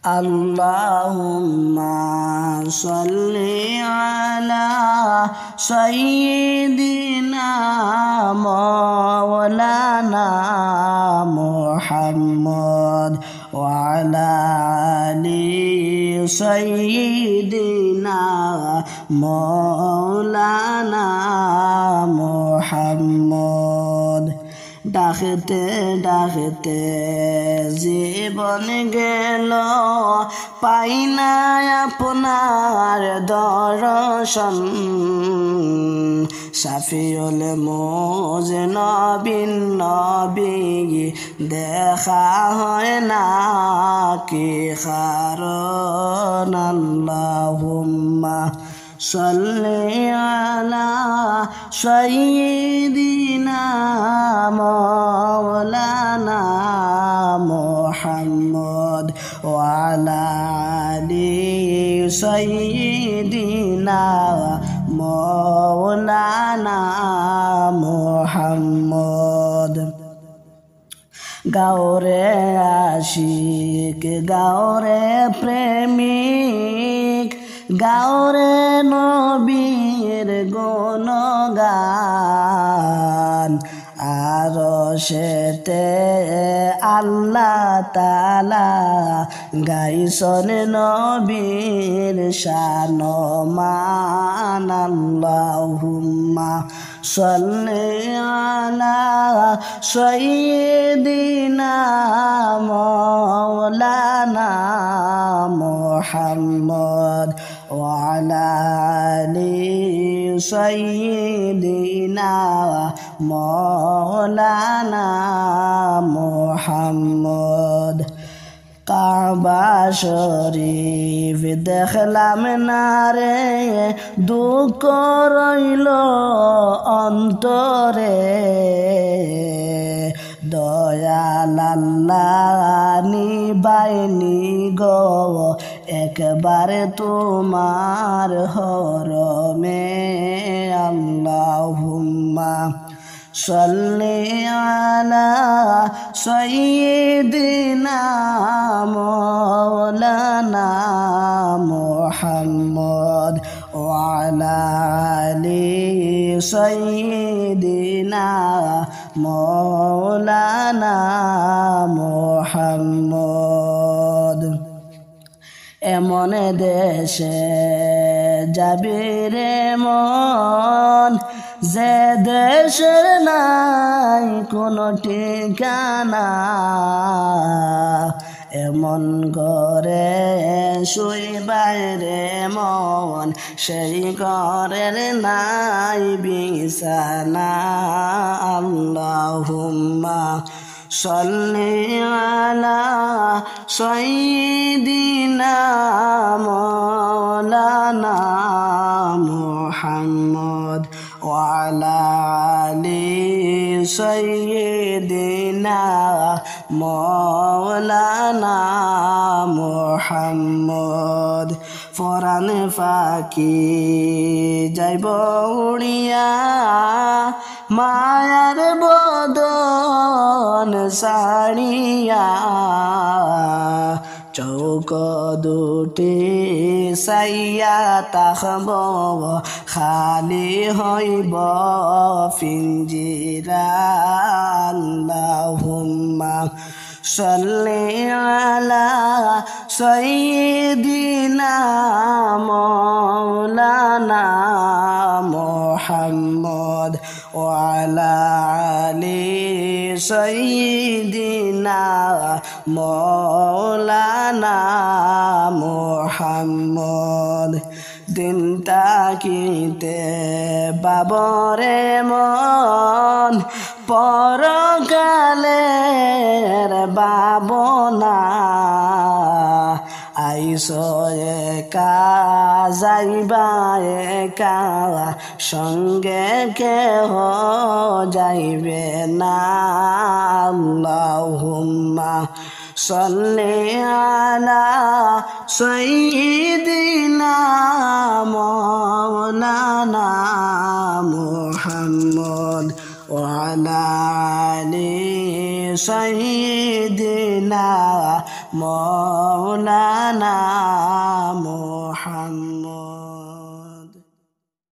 Allahumma salli ala sayyidina maulana Muhammad wa ala ali sayyidina maulana Muhammad ডাকতে ডাকতে জীবন গেল পাই না আপনার দর্শন শাফিউল মুজনবিন নবী দেখা হয় না কি কারণ আল্লাহুম্মা salli ala sayyidina maulana Muhammad wa ala ali sayyidina maulana Muhammad গাওরে Ashiq গাওরে প্রেমিক গাওরে নবীর গুণগান আরশেতে আল্লাহ তাআলা গাইছেন নবীর শানমান আল্লাহুম্মা salli ala sayyidina maulana Muhammad wa ala ali sayyidina maulana Muhammad কাবা শরীফ দেখলাম না রে দুঃখ রইল অন্তরে দয়াল আল্লাহ নিবাইনি গো একবারে তোমার হরমে আল্লাহুম্মা salli ala sayyidina maulana Muhammad wa ala ali sayyidina maulana Muhammad এমন দেশে যাবি রে মন যে দেশের নাই কোনো ঠিকানা এমন ঘরে শুইবাই রে মন সেই ঘরের নাই বিছানা আল্লাহুম্মা salli ala sayyidina maulana Muhammad wa ala ali sayyidina maulana Muhammad Ferran ফাঁকি যাইব উড়িয়া মায়ার বদন সারিয়া চৌক দুটি সাইয়া তাকব খালি হইব পিঞ্জিরা আল্লাহুম্মা salli ala sayyidina maulana Muhammad wa ala ali sayyidina maulana Muhammad দিন তাকিতে বাবরে মন পরকালের বাবনা আইসো একা যাইবা একা সঙ্গে কেহ যাইবে না আল্লাহুম্মা salli ala sayyidina maulana Muhammad wa ala ali sayyidina মৌলানা